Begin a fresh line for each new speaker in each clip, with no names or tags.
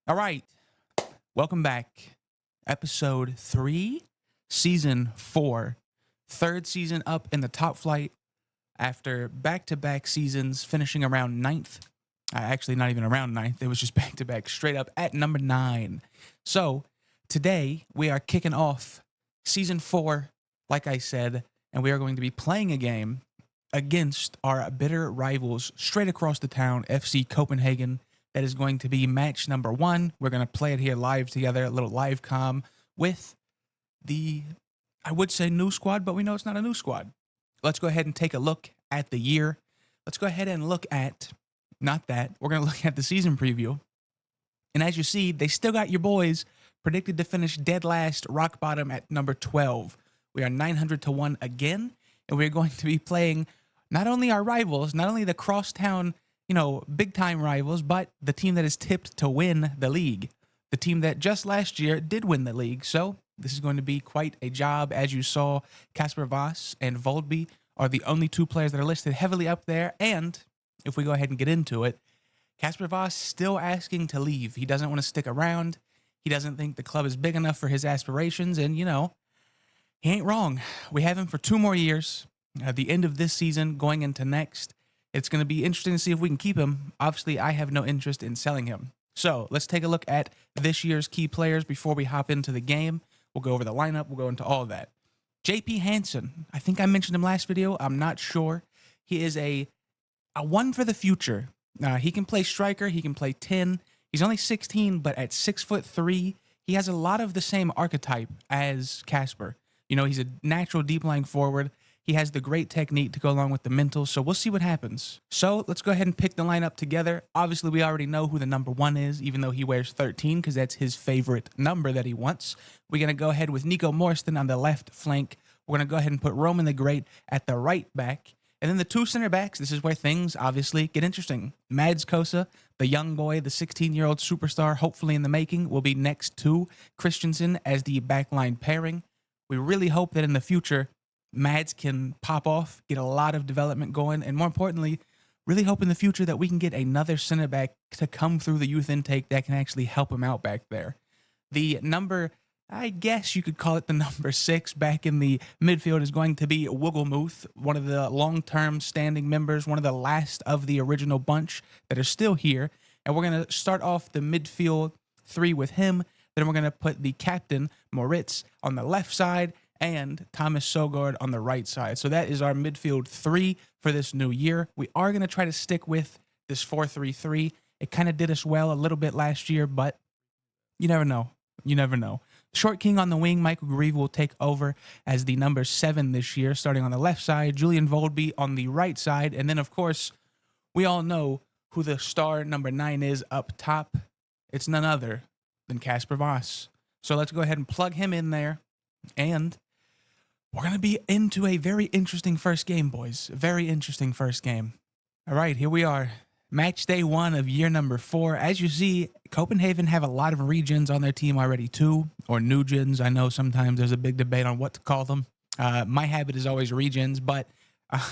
All right. Welcome back. Episode 3, Season 4. Third season up in the top flight after back-to-back seasons finishing around ninth. Actually, not even around ninth. It was just back-to-back straight up at number 9. So, today we are kicking off Season 4, like I said, and we are going to be playing a game against our bitter rivals straight across the town, FC Copenhagen. That is going to be match number 1. We're going to play it here live together, a little live comm with the, I would say new squad, but we know it's not a new squad. Let's go ahead and take a look at the year. Let's go ahead and look at, not that, we're going to look at the season preview. And as you see, they still got your boys predicted to finish dead last, rock bottom at number 12. We are 900 to 1 again, and we're going to be playing not only our rivals, not only the crosstown, big time rivals, but the team that is tipped to win the league. The team that just last year did win the league. So this is going to be quite a job. As you saw, Casper Voss and Volby are the only 2 players that are listed heavily up there. And if we go ahead and get into it, Casper Voss still asking to leave. He doesn't want to stick around. He doesn't think the club is big enough for his aspirations. And, he ain't wrong. We have him for 2 more years. At the end of this season, going into next. It's going to be interesting to see if we can keep him. Obviously, I have no interest in selling him. So let's take a look at this year's key players before we hop into the game. We'll go over the lineup. We'll go into all of that. JP Hansen. I think I mentioned him last video. I'm not sure. He is a one for the future. He can play striker. He can play 10. He's only 16, but at 6'3", he has a lot of the same archetype as Casper. He's a natural deep lying forward. He has the great technique to go along with the mental, so we'll see what happens. So let's go ahead and pick the lineup together. Obviously, we already know who the number 1 is, even though he wears 13, because that's his favorite number that he wants. We're going to go ahead with Nico Morstan on the left flank. We're going to go ahead and put Roman the Great at the right back. And then the 2 center backs, this is where things obviously get interesting. Mads Kosa, the young boy, the 16-year-old superstar, hopefully in the making, will be next to Christensen as the backline pairing. We really hope that in the future, Mads can pop off, get a lot of development going, and more importantly, really hope in the future that we can get another center back to come through the youth intake that can actually help him out back there. The number, I guess you could call it the number 6 back in the midfield is going to be Wooglemuth, one of the long-term standing members, one of the last of the original bunch that are still here. And we're going to start off the midfield 3 with him. Then we're going to put the captain, Moritz, on the left side, and Thomas Sogard on the right side. So that is our midfield 3 for this new year. We are going to try to stick with this 4-3-3. It kind of did us well a little bit last year, but you never know. You never know. Short King on the wing, Michael Grieve will take over as the number 7 this year, starting on the left side, Julian Volby on the right side, and then, of course, we all know who the star number 9 is up top. It's none other than Casper Voss. So let's go ahead and plug him in there, and we're going to be into a very interesting first game, boys. A very interesting first game. All right, here we are. Match day 1 of year number 4. As you see, Copenhagen have a lot of regions on their team already too, or new gens. I know sometimes there's a big debate on what to call them. My habit is always regions, but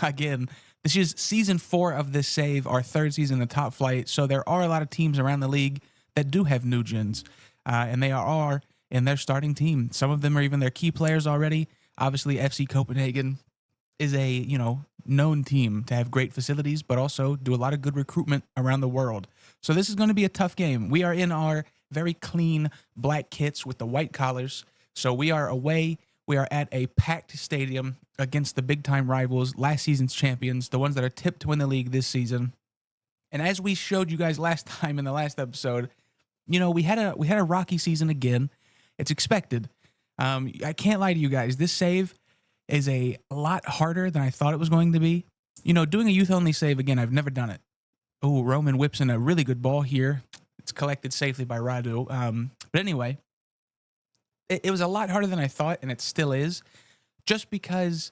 again, this is season 4 of this save, our 3rd season in the top flight, so there are a lot of teams around the league that do have new gens, and they are in their starting team. Some of them are even their key players already. Obviously, FC Copenhagen is a, known team to have great facilities, but also do a lot of good recruitment around the world. So this is going to be a tough game. We are in our very clean black kits with the white collars. So we are away. We are at a packed stadium against the big-time rivals, last season's champions, the ones that are tipped to win the league this season. And as we showed you guys last time in the last episode, we had a rocky season again. It's expected. I can't lie to you guys. This save is a lot harder than I thought it was going to be. Doing a youth-only save, again, I've never done it. Oh, Roman whips in a really good ball here. It's collected safely by Radu. But anyway, it was a lot harder than I thought, and it still is, just because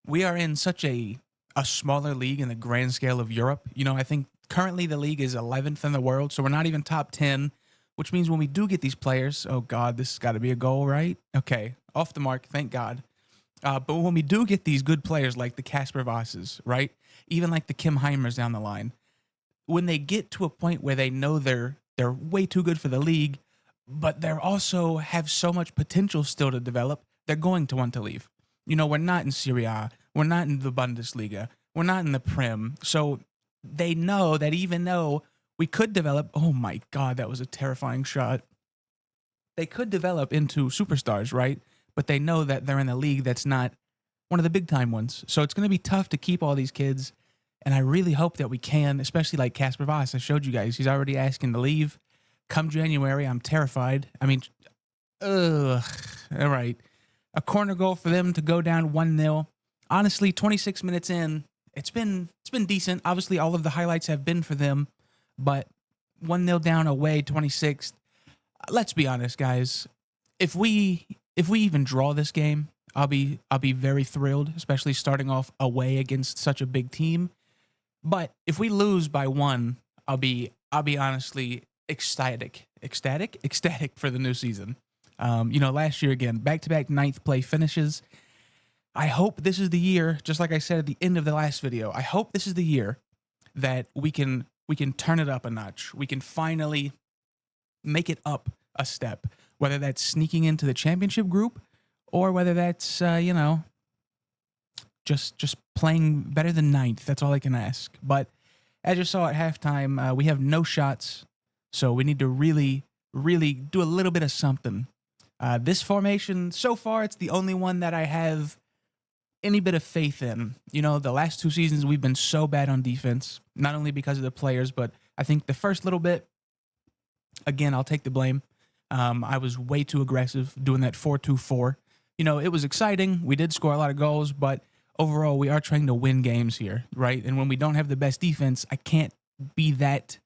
we are in such a smaller league in the grand scale of Europe. I think currently the league is 11th in the world, so we're not even top 10. Which means when we do get these players, oh God, this has got to be a goal, right? Okay, off the mark, thank God. But when we do get these good players like the Casper Vosses, right? Even like the Kim Heimers down the line, when they get to a point where they know they're They're way too good for the league, but they're also have so much potential still to develop. They're going to want to leave. We're not in Serie A. We're not in the Bundesliga. We're not in the Prem. So they know that even though we could develop, oh my God, that was a terrifying shot. They could develop into superstars, right? But they know that they're in a league that's not one of the big time ones. So it's going to be tough to keep all these kids. And I really hope that we can, especially like Casper Voss. I showed you guys. He's already asking to leave. Come January, I'm terrified. I mean, ugh. All right. A corner goal for them to go down 1-0. Honestly, 26 minutes in, it's been decent. Obviously, all of the highlights have been for them, but 1-0 down away, 26th. Let's be honest, guys. If we even draw this game, I'll be very thrilled, especially starting off away against such a big team. But if we lose by 1, I'll be honestly ecstatic for the new season. Last year again, back-to-back 9th place finishes. I hope this is the year, just like I said at the end of the last video, I hope this is the year that we can turn it up a notch. We can finally make it up a step, whether that's sneaking into the championship group or whether that's, just playing better than 9th. That's all I can ask. But as you saw at halftime, we have no shots, so we need to really, really do a little bit of something. This formation, so far, it's the only one that I have any bit of faith in. The last 2 seasons, we've been so bad on defense, not only because of the players, but I think the first little bit, again, I'll take the blame. I was way too aggressive doing that 4-2-4. It was exciting. We did score a lot of goals, but overall, we are trying to win games here, right? And when we don't have the best defense, I can't be that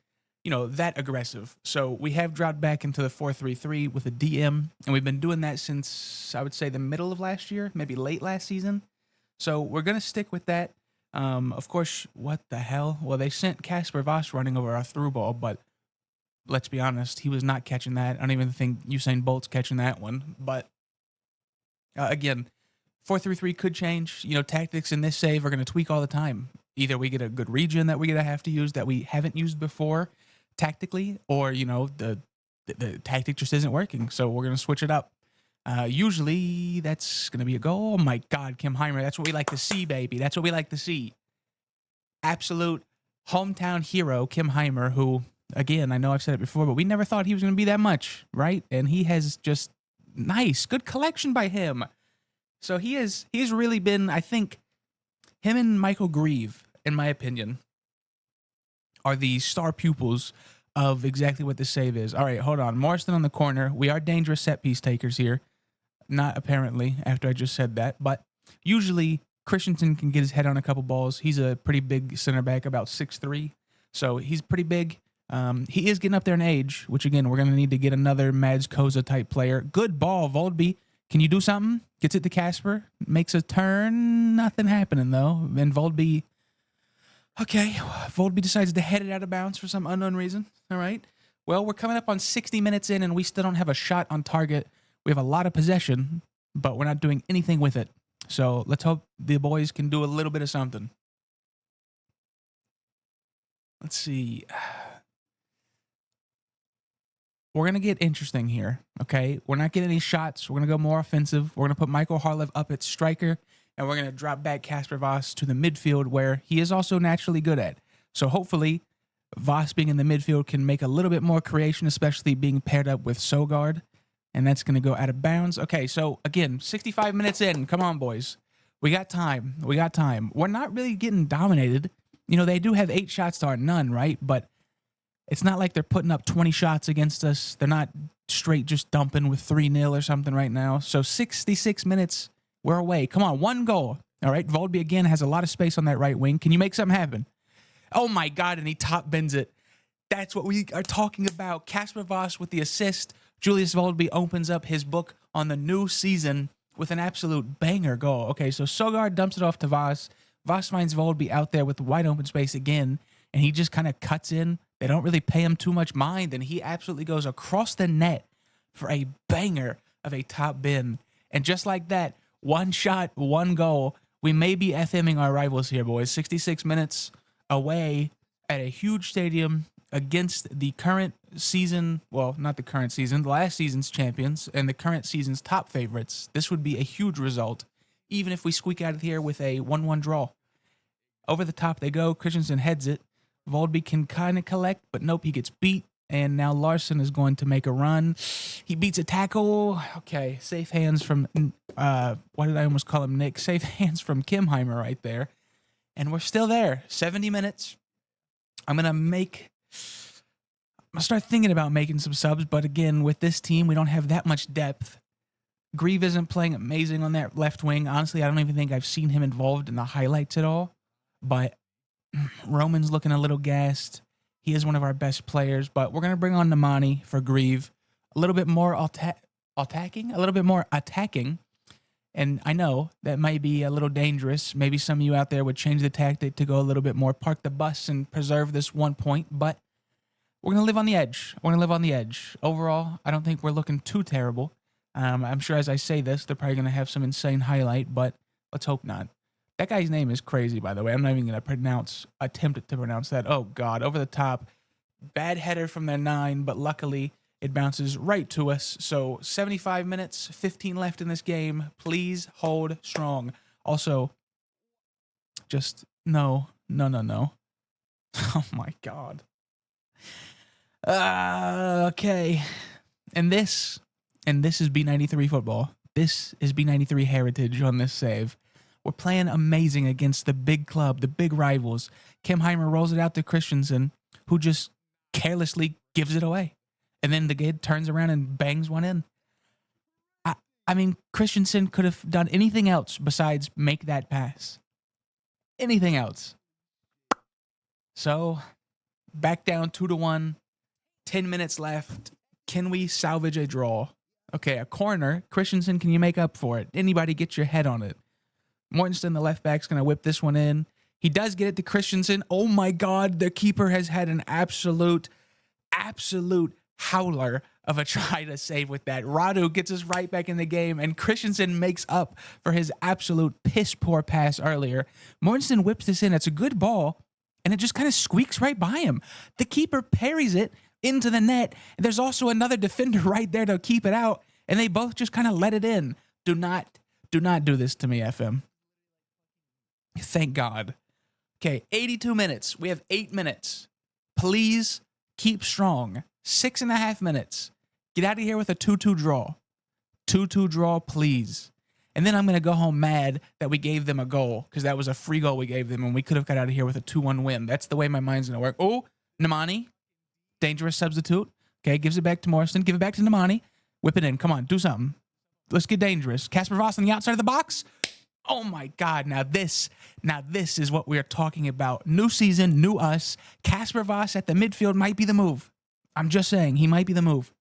aggressive. So we have dropped back into the 4-3-3 with a DM, and we've been doing that since, I would say, the middle of last year, maybe late last season. So we're going to stick with that. Of course, what the hell? Well, they sent Casper Voss running over our through ball, but let's be honest, he was not catching that. I don't even think Usain Bolt's catching that one. But again, 4-3-3 could change. Tactics in this save are going to tweak all the time. Either we get a good region that we're going to have to use that we haven't used before tactically, or, the tactic just isn't working. So we're going to switch it up. Usually that's going to be a goal. Oh my God, Kim Heimer. That's what we like to see, baby. That's what we like to see. Absolute hometown hero, Kim Heimer, who, again, I know I've said it before, but we never thought he was going to be that much, right? And he has just good collection by him. So he's really been, I think, him and Michael Grieve, in my opinion, are the star pupils of exactly what this save is. All right, hold on. Morrison on the corner. We are dangerous set piece takers here. Not apparently, after I just said that. But usually, Christensen can get his head on a couple balls. He's a pretty big center back, about 6'3". So he's pretty big. He is getting up there in age, which, again, we're going to need to get another Mads Koza type player. Good ball, Voldby. Can you do something? Gets it to Casper. Makes a turn. Nothing happening, though. And Voldby... Okay, Voldby decides to head it out of bounds for some unknown reason. All right. Well, we're coming up on 60 minutes in, and we still don't have a shot on target. We have a lot of possession, but we're not doing anything with it. So let's hope the boys can do a little bit of something. Let's see. We're going to get interesting here, okay? We're not getting any shots. We're going to go more offensive. We're going to put Michael Harlev up at striker, and we're going to drop back Casper Voss to the midfield, where he is also naturally good at. So hopefully, Voss being in the midfield can make a little bit more creation, especially being paired up with Sogard, and that's going to go out of bounds. Okay, so again, 65 minutes in. Come on, boys. We got time. We're not really getting dominated. They do have 8 shots to our none, right? But it's not like they're putting up 20 shots against us. They're not straight just dumping with 3-0 or something right now. So 66 minutes, we're away. Come on, 1 goal. All right, Voldby again has a lot of space on that right wing. Can you make something happen? Oh my God, and he top bends it. That's what we are talking about. Casper Voss with the assist. Julius Voldby opens up his book on the new season with an absolute banger goal. Okay, so Sogard dumps it off to Voss. Voss finds Voldby out there with wide open space again, and he just kind of cuts in. They don't really pay him too much mind, and he absolutely goes across the net for a banger of a top bin. And just like that, 1 shot, 1 goal. We may be FMing our rivals here, boys. 66 minutes away at a huge stadium against the current season, well, not the current season, the last season's champions and the current season's top favorites, this would be a huge result, even if we squeak out of here with a 1-1 draw. Over the top they go. Christensen heads it. Volby can kind of collect, but nope, he gets beat. And now Larson is going to make a run. He beats a tackle. Okay, safe hands from, why did I almost call him Nick? Safe hands from Kimheimer right there. And we're still there. 70 minutes. I'm going to start thinking about making some subs, but again, with this team, we don't have that much depth. Grieve isn't playing amazing on that left wing. Honestly, I don't even think I've seen him involved in the highlights at all. But Roman's looking a little gassed. He is one of our best players, but we're going to bring on Nemani for Grieve. A little bit more attacking. And I know that might be a little dangerous. Maybe some of you out there would change the tactic to go a little bit more, park the bus and preserve this 1 point, but we're going to live on the edge. Overall, I don't think we're looking too terrible. I'm sure as I say this, they're probably going to have some insane highlight, but let's hope not. That guy's name is crazy, by the way. I'm not even going to attempt to pronounce that. Oh, God, over the top. Bad header from their 9, but luckily it bounces right to us. So 75 minutes, 15 left in this game. Please hold strong. Also, just no. Oh, my God. Okay. And this is B93 football. This is B93 heritage on this save. We're playing amazing against the big club, the big rivals. Kimheimer rolls it out to Christensen, who just carelessly gives it away. And then the kid turns around and bangs one in. I mean, Christensen could have done anything else besides make that pass. Anything else. So, back down 2-1. 10 minutes left. Can we salvage a draw? Okay, a corner. Christensen, can you make up for it? Anybody get your head on it? Mortensen, the left back's going to whip this one in. He does get it to Christensen. Oh my God, the keeper has had an absolute howler of a try to save with that. Radu gets us right back in the game, and Christensen makes up for his absolute piss-poor pass earlier. Mortensen whips this in. It's a good ball, and it just kind of squeaks right by him. The keeper parries it into the net. And there's also another defender right there to keep it out, and they both just kind of let it in. Do not do this to me, FM. Thank God. Okay, 82 minutes. We have 8 minutes. Please keep strong. 6.5 minutes. Get out of here with a 2-2 draw. 2-2 draw, please. And then I'm going to go home mad that we gave them a goal, because that was a free goal we gave them, and we could have got out of here with a 2-1 win. That's the way my mind's going to work. Oh, Nemani. Dangerous substitute. Okay, gives it back to Morrison. Give it back to Nemani. Whip it in. Come on, do something. Let's get dangerous. Casper Voss on the outside of the box. Oh my God, now this is what we're talking about. New season, new us. Casper Voss at the midfield might be the move. I'm just saying, he might be the move.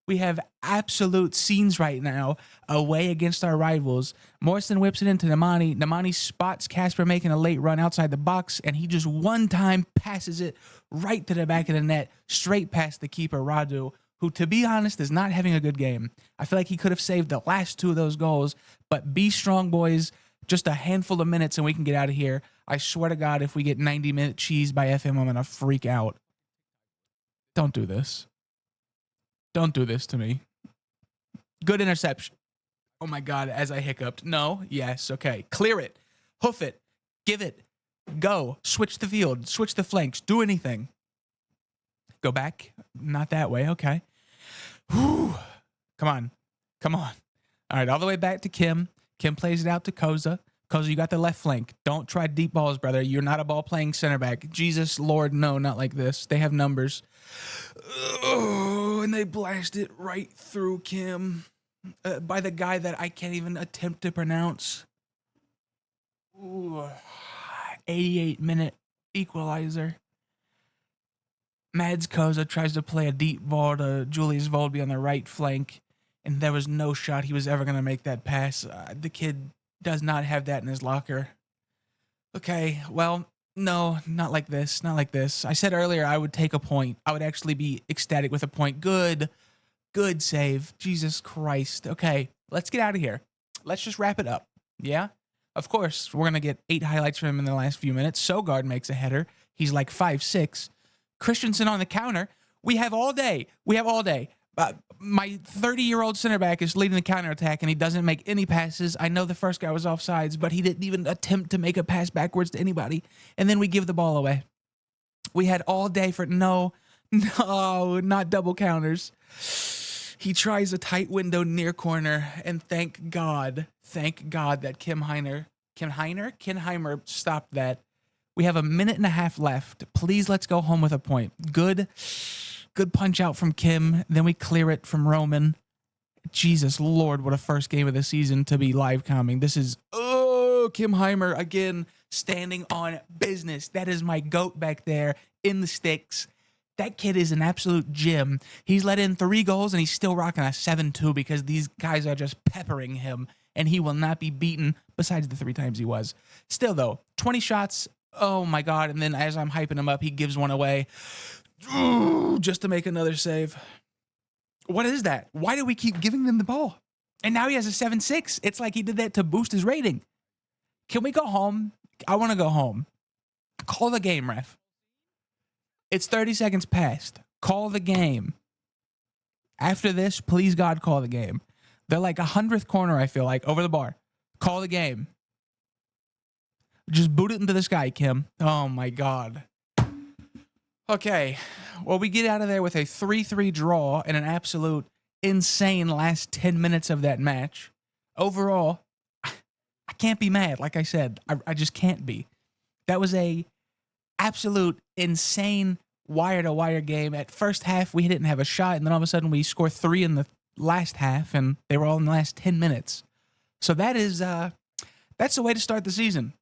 We have absolute scenes right now away against our rivals. Morrison whips it into Nemani. Nemani spots Casper making a late run outside the box, and he just one time passes it right to the back of the net, straight past the keeper, Radu, who, to be honest, is not having a good game. I feel like he could have saved the last 2 of those goals, but be strong, boys. Just a handful of minutes and we can get out of here. I swear to God, if we get 90-minute cheese by FM, I'm going to freak out. Don't do this. Don't do this to me. Good interception. Oh my God, as I hiccuped. No, yes, okay. Clear it. Hoof it. Give it. Go. Switch the field. Switch the flanks. Do anything. Go back. Not that way. Okay. Whew. Come on. All right, all the way back to Kim. Kim plays it out to Koza. Koza, you got the left flank. Don't try deep balls, brother. You're not a ball-playing center back. Jesus, Lord, no, not like this. They have numbers. Oh, and they blast it right through Kim by the guy that I can't even attempt to pronounce. Ooh, 88-minute equalizer. Mads Koza tries to play a deep ball to Julius Volby on the right flank, and there was no shot he was ever going to make that pass. The kid does not have that in his locker. Okay, well, no, not like this. I said earlier I would take a point. I would actually be ecstatic with a point. Good save. Jesus Christ. Okay, let's get out of here. Let's just wrap it up. Yeah? Of course, we're going to get 8 highlights from him in the last few minutes. Sogard makes a header. He's like 5'6". Christensen on the counter. We have all day. We have all day. My 30-year-old center back is leading the counterattack, and he doesn't make any passes. I know the first guy was offsides, but he didn't even attempt to make a pass backwards to anybody. And then we give the ball away. We had all day for no, not double counters. He tries a tight window near corner, and thank God that Kinheimer stopped that. We have a minute and a half left. Please, let's go home with a point. Good punch out from Kim. Then we clear it from Roman. Jesus Lord, what a first game of the season to be live comming. This is, Kinheimer again, standing on business. That is my GOAT back there in the sticks. That kid is an absolute gem. He's let in 3 goals, and he's still rocking a 7-2 because these guys are just peppering him, and he will not be beaten besides the 3 times he was. Still, though, 20 shots. Oh, my God. And then as I'm hyping him up, he gives one away just to make another save. What is that? Why do we keep giving them the ball? And now he has a 7-6. It's like he did that to boost his rating. Can we go home? I want to go home. Call the game, ref. It's 30 seconds past. Call the game. After this, please, God, call the game. They're like 100th corner, I feel like, over the bar. Call the game. Just boot it into the sky, Kim. Oh, my God. Okay. Well, we get out of there with a 3-3 draw and an absolute insane last 10 minutes of that match. Overall, I can't be mad. Like I said, I just can't be. That was a absolute insane wire-to-wire game. At first half, we didn't have a shot, and then all of a sudden we score 3 in the last half, and they were all in the last 10 minutes. So that's the way to start the season.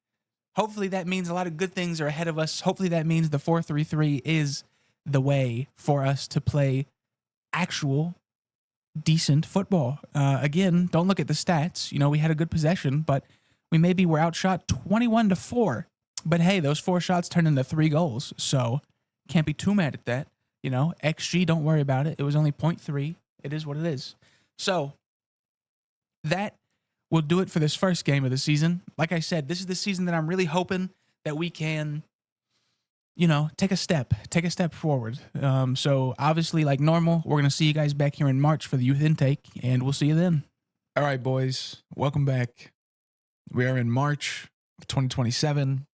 Hopefully that means a lot of good things are ahead of us. Hopefully that means the 4-3-3 is the way for us to play actual decent football. Again, don't look at the stats. You know, we had a good possession, but we maybe were outshot 21-4. But hey, those 4 shots turned into 3 goals, so can't be too mad at that. You know, XG, don't worry about it. It was only 0.3. It is what it is. So that will do it for this first game of the season. Like I said, this is the season that I'm really hoping that we can, you know, take a step forward. So obviously, like normal, we're going to see you guys back here in March for the youth intake, and we'll see you then. All right, boys, welcome back. We are in March of 2027.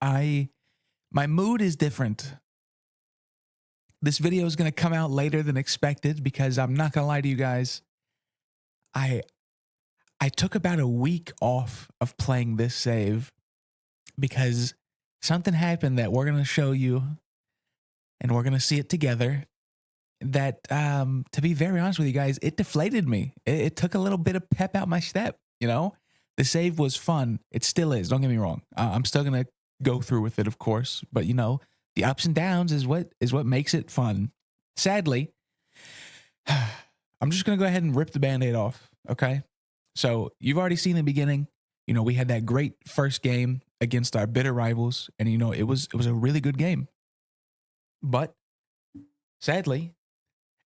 My mood is different. This video is going to come out later than expected because I'm not going to lie to you guys. I took about a week off of playing this save because something happened that we're going to show you, and we're going to see it together, that, to be very honest with you guys, it deflated me. It took a little bit of pep out my step, you know? The save was fun. It still is. Don't get me wrong. I'm still going to go through with it, of course. But, you know, the ups and downs is what makes it fun. Sadly, I'm just going to go ahead and rip the Band-Aid off, okay? So you've already seen the beginning. You know, we had that great first game against our bitter rivals, and, you know, it was a really good game. But sadly,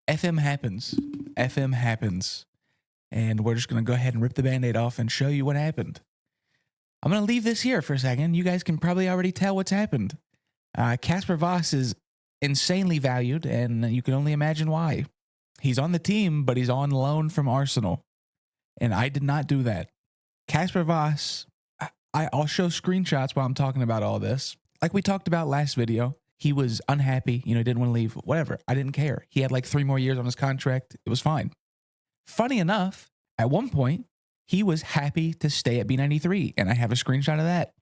FM happens. And we're just going to go ahead and rip the Band-Aid off and show you what happened. I'm going to leave this here for a second. You guys can probably already tell what's happened. Casper Voss is insanely valued, and you can only imagine why. He's on the team, but he's on loan from Arsenal. And I did not do that. Casper Voss, I'll show screenshots while I'm talking about all this. Like we talked about last video, he was unhappy, you know, didn't want to leave, whatever. I didn't care. He had like 3 more years on his contract. It was fine. Funny enough, at one point, he was happy to stay at B93, and I have a screenshot of that.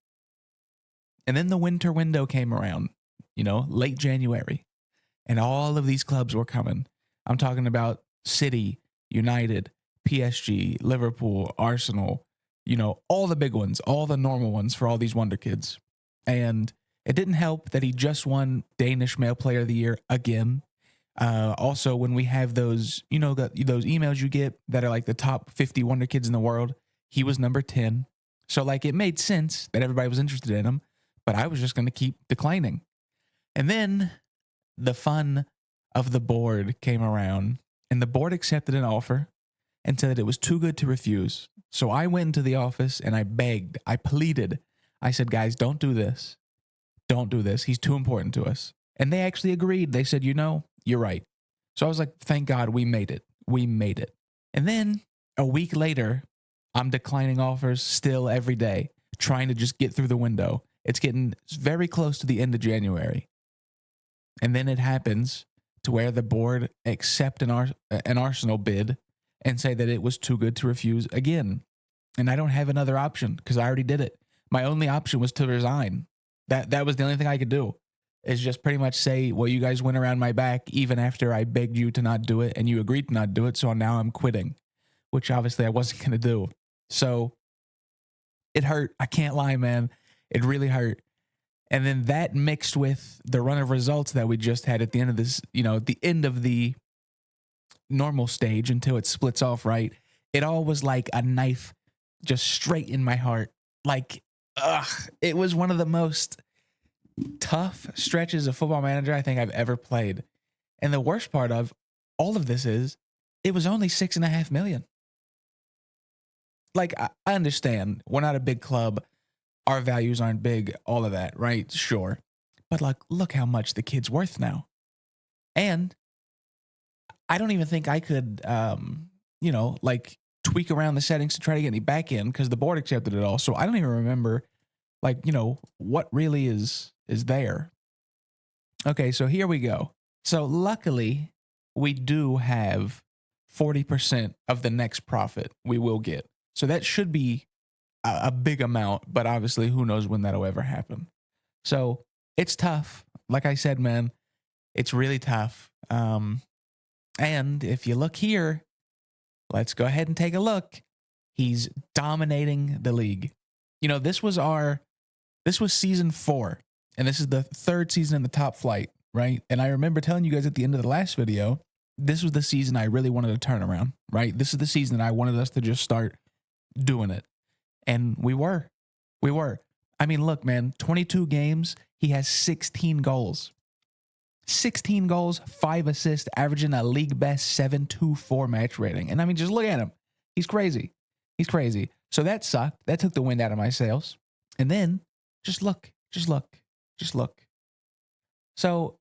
And then the winter window came around, you know, late January, and all of these clubs were coming. I'm talking about City, United, PSG, Liverpool, Arsenal, you know, all the big ones, all the normal ones for all these wonder kids. And it didn't help that he just won Danish Male Player of the Year again. Also, when we have those, you know, those emails you get that are like the top 50 wonder kids in the world, he was number 10. So like it made sense that everybody was interested in him, but I was just going to keep declining. And then the fun of the board came around, and the board accepted an offer and said that it was too good to refuse. So I went into the office and I begged, I pleaded. I said, guys, don't do this. Don't do this. He's too important to us. And they actually agreed. They said, you're right. So I was like, thank God we made it. We made it. And then a week later, I'm declining offers still every day, trying to just get through the window. It's getting very close to the end of January. And then it happens to where the board accept an Arsenal bid and say that it was too good to refuse again. And I don't have another option because I already did it. My only option was to resign. That was the only thing I could do, is just pretty much say, well, you guys went around my back even after I begged you to not do it and you agreed to not do it. So now I'm quitting, which obviously I wasn't going to do. So it hurt. I can't lie, man. It really hurt. And then that mixed with the run of results that we just had at the end of this, at the end of the normal stage until it splits off, right? It all was like a knife just straight in my heart. Like, it was one of the most tough stretches of Football Manager I think I've ever played. And the worst part of all of this is it was only $6.5 million. Like, I understand we're not a big club. Our values aren't big, all of that, right? Sure. But like, look how much the kid's worth now. And I don't even think I could, like tweak around the settings to try to get any back in because the board accepted it all. So I don't even remember, what really is there. Okay, so here we go. So luckily, we do have 40% of the next profit we will get. So that should be a big amount, but obviously who knows when that'll ever happen. So it's tough. Like I said, man, it's really tough. And if you look here, let's go ahead and take a look. He's dominating the league. This was season 4, and this is the 3rd season in the top flight, right? And I remember telling you guys at the end of the last video, this was the season I really wanted to turn around, right? This is the season that I wanted us to just start doing it. And we were. I mean, look, man, 22 games. He has 16 goals. 16 goals, 5 assists, averaging a league best 7.24 match rating. And I mean, just look at him. He's crazy. So that sucked. That took the wind out of my sails. And then just look. So,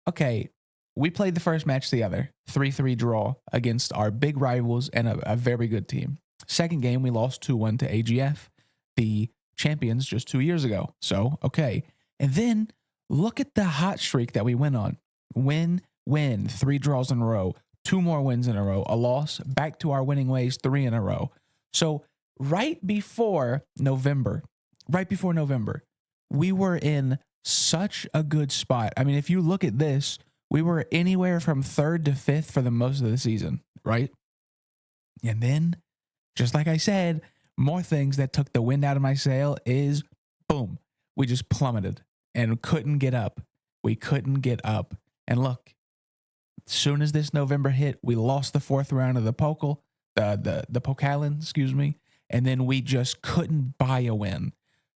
okay, we played the first match together, 3-3 draw against our big rivals and a very good team. Second game, we lost 2-1 to AGF, the champions just 2 years ago. So, okay. And then look at the hot streak that we went on. Win, 3 draws in a row, 2 more wins in a row, a loss, back to our winning ways, 3 in a row. So right before November, we were in such a good spot. I mean, if you look at this, we were anywhere from 3rd to 5th for the most of the season, right? And then, just like I said, more things that took the wind out of my sail is, boom, we just plummeted and couldn't get up. And look, as soon as this November hit, we lost the 4th round of the Pokalen, excuse me, and then we just couldn't buy a win.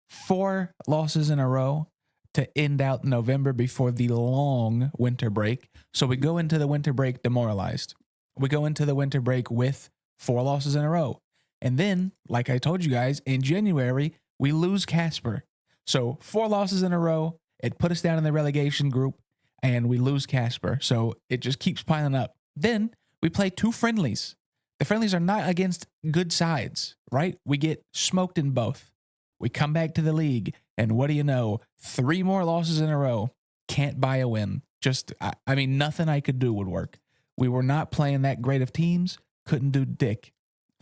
4 losses in a row to end out November before the long winter break. So we go into the winter break demoralized. We go into the winter break with 4 losses in a row. And then, like I told you guys, in January, we lose Casper. So 4 losses in a row. It put us down in the relegation group, and we lose Casper. So it just keeps piling up. Then we play 2 friendlies. The friendlies are not against good sides, right? We get smoked in both. We come back to the league, and what do you know? 3 more losses in a row. Can't buy a win. I mean, nothing I could do would work. We were not playing that great of teams. Couldn't do dick.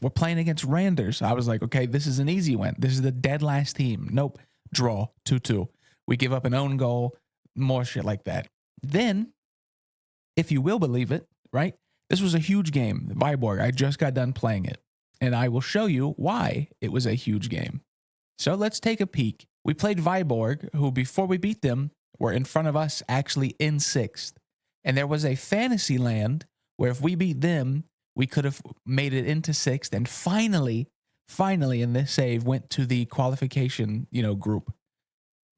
We're playing against Randers. I was like, okay, this is an easy win. This is the dead last team. Nope. Draw 2-2. We give up an own goal. More shit like that. Then, if you will believe it, right? This was a huge game. Viborg. I just got done playing it. And I will show you why it was a huge game. So let's take a peek. We played Viborg, who before we beat them, were in front of us actually in 6th. And there was a fantasy land where if we beat them, we could have made it into 6th. And finally, in this save, went to the qualification, group.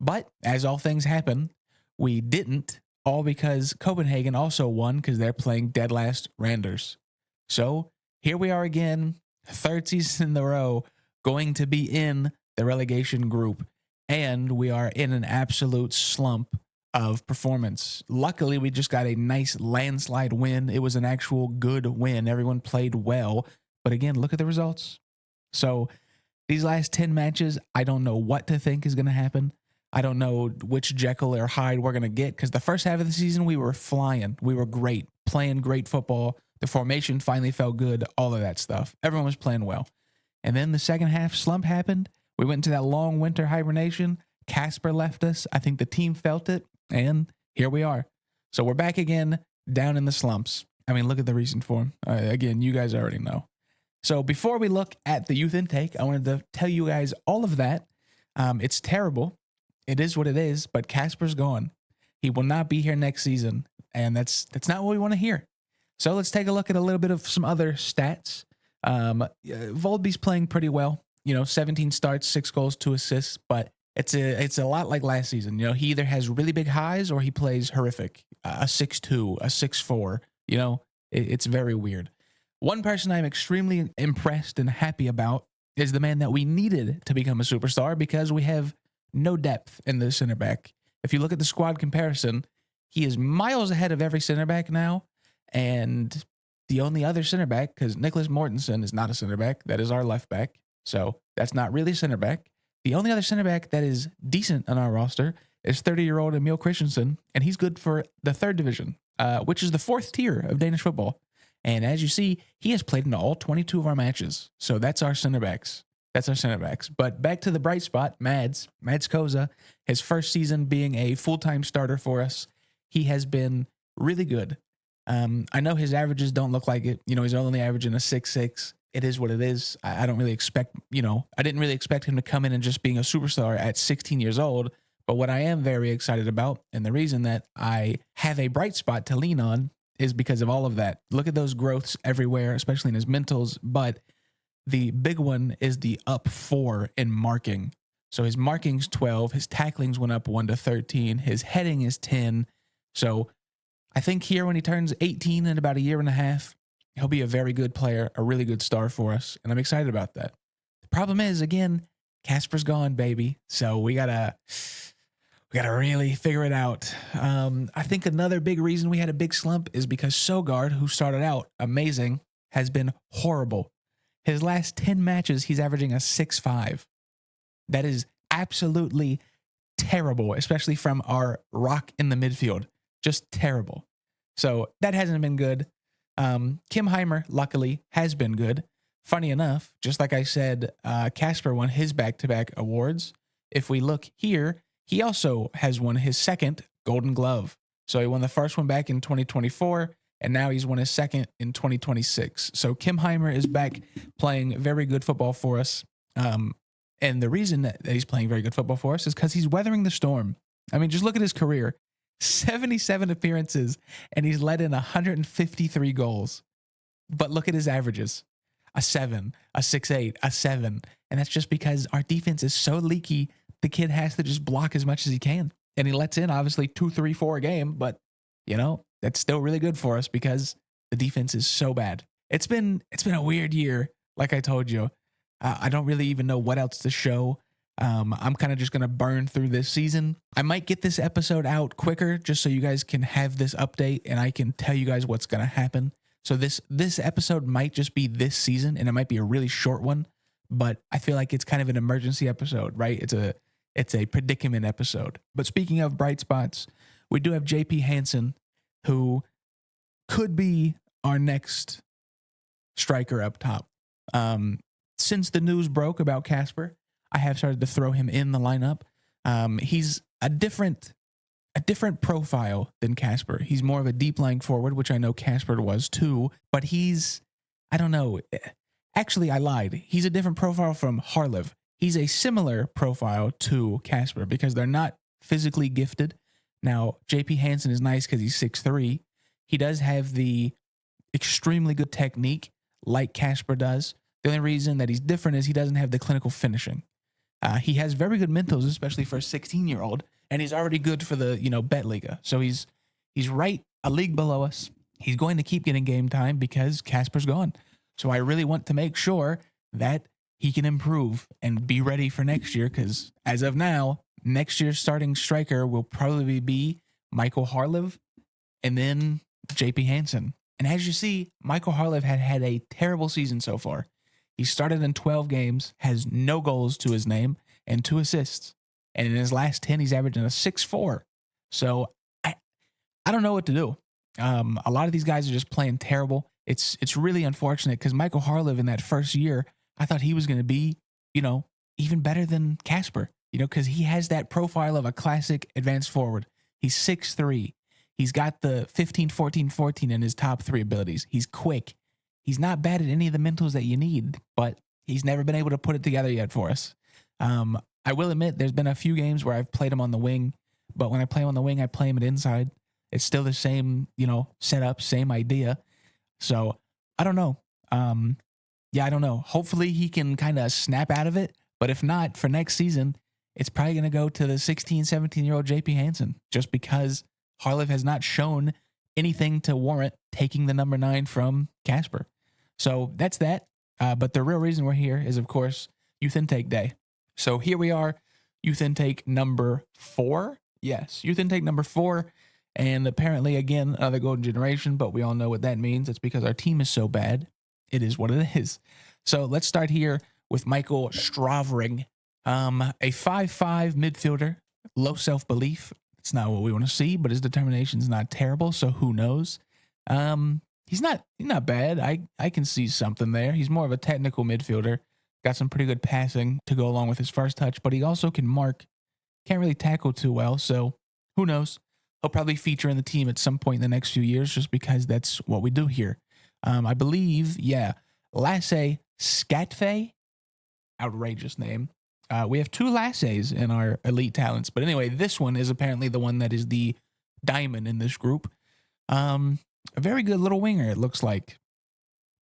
But as all things happen, we didn't, all because Copenhagen also won because they're playing dead last Randers. So here we are again, 3rd season in a row, going to be in the relegation group. And we are in an absolute slump of performance. Luckily, we just got a nice landslide win. It was an actual good win. Everyone played well. But again, look at the results. So these last 10 matches, I don't know what to think is going to happen. I don't know which Jekyll or Hyde we're going to get, because the first half of the season, we were flying. We were great, playing great football. The formation finally felt good, all of that stuff. Everyone was playing well. And then the second half slump happened. We went into that long winter hibernation. Casper left us. I think the team felt it, and here we are. So we're back again, down in the slumps. I mean, look at the recent form. Again, you guys already know. So before we look at the youth intake, I wanted to tell you guys all of that. It's terrible. It is what it is, but Casper's gone. He will not be here next season, and that's not what we want to hear. So let's take a look at a little bit of some other stats. Volby's playing pretty well. 17 starts, 6 goals, 2 assists, but it's a lot like last season. He either has really big highs or he plays horrific. A 6-2, a 6-4. It's very weird. One person I'm extremely impressed and happy about is the man that we needed to become a superstar, because we have no depth in the center back. If you look at the squad comparison, he is miles ahead of every center back now. And the only other center back, because Nicholas Mortensen is not a center back, that is our left back. So that's not really center back. The only other center back that is decent on our roster is 30-year-old Emil Christensen, and he's good for the 3rd division, which is the 4th tier of Danish football. And as you see, he has played in all 22 of our matches. So that's our center backs. But back to the bright spot, Mads Koza, his first season being a full-time starter for us. He has been really good. I know his averages don't look like it. He's only averaging a 6.6. It is what it is. I don't really expect, I didn't really expect him to come in and just being a superstar at 16 years old. But what I am very excited about, and the reason that I have a bright spot to lean on, is because of all of that. Look at those growths everywhere, especially in his mentals. But the big one is the up 4 in marking. So his marking's 12, his tacklings went up 1 to 13, his heading is 10. So I think here when he turns 18 in about a year and a half, he'll be a very good player, a really good star for us, and I'm excited about that. The problem is, again, Casper's gone, baby. So we gotta really figure it out. I think another big reason we had a big slump is because Sogard, who started out amazing, has been horrible. His last 10 matches, he's averaging a 6.5. That is absolutely terrible, especially from our rock in the midfield. Just terrible. So that hasn't been good. Kim Heimer, luckily, has been good. Funny enough, just like I said, Casper won his back-to-back awards. If we look here, he also has won his 2nd Golden Glove. So he won the first one back in 2024, and now he's won his 2nd in 2026. So Kim Heimer is back playing very good football for us. And the reason that he's playing very good football for us is because he's weathering the storm. I mean, just look at his career. 77 appearances, and he's led in 153 goals. But look at his averages. A 7, a 6.8, a 7. And that's just because our defense is so leaky, the kid has to just block as much as he can. And he lets in, obviously, 2, 3, 4 a game. But, that's still really good for us because the defense is so bad. It's been a weird year, like I told you. I don't really even know what else to show. I'm kind of just going to burn through this season. I might get this episode out quicker just so you guys can have this update and I can tell you guys what's going to happen. So this episode might just be this season, and it might be a really short one, but I feel like it's kind of an emergency episode, right? It's a predicament episode. But speaking of bright spots, we do have JP Hansen, who could be our next striker up top. Since the news broke about Casper, I have started to throw him in the lineup. He's a different profile than Casper. He's more of a deep lying forward, which I know Casper was too, but I don't know. Actually, I lied. He's a different profile from Harlev. He's a similar profile to Casper because they're not physically gifted. Now, JP Hansen is nice because he's 6'3". He does have the extremely good technique like Casper does. The only reason that he's different is he doesn't have the clinical finishing. He has very good mentals, especially for a 16-year-old, and he's already good for the, Betliga. So he's right a league below us. He's going to keep getting game time because Casper's gone. So I really want to make sure that he can improve and be ready for next year because as of now, next year's starting striker will probably be Michael Harlev, and then JP Hansen. And as you see, Michael Harlev had a terrible season so far. He started in 12 games, has no goals to his name, and 2 assists. And in his last 10, he's averaging a 6.4. So I don't know what to do. A lot of these guys are just playing terrible. It's really unfortunate because Michael Harlev in that first year, I thought he was going to be, even better than Casper, because he has that profile of a classic advanced forward. He's 6'3". He's got the 15, 14, 14 in his top 3 abilities. He's quick. He's not bad at any of the mentals that you need, but he's never been able to put it together yet for us. I will admit there's been a few games where I've played him on the wing, but when I play him on the wing, I play him at inside. It's still the same, setup, same idea. So I don't know. I don't know. Hopefully he can kind of snap out of it. But if not, for next season, it's probably going to go to the 16, 17-year-old JP Hansen just because Harlev has not shown anything to warrant taking the number 9 from Casper. So that's that. But the real reason we're here is, of course, Youth Intake Day. So here we are, Youth Intake number 4. Yes, Youth Intake number 4. And apparently, again, another golden generation, but we all know what that means. It's because our team is so bad. It is what it is. So let's start here with Michael Stravring, a 5'5" midfielder, low self-belief. It's not what we want to see, but his determination is not terrible, so who knows? He's not bad. I can see something there. He's more of a technical midfielder. Got some pretty good passing to go along with his first touch, but he also can mark. Can't really tackle too well, so who knows? He'll probably feature in the team at some point in the next few years just because that's what we do here. I believe, Lasse Skatfe, outrageous name. We have 2 Lasses in our elite talents, but anyway, this one is apparently the one that is the diamond in this group. A very good little winger, it looks like.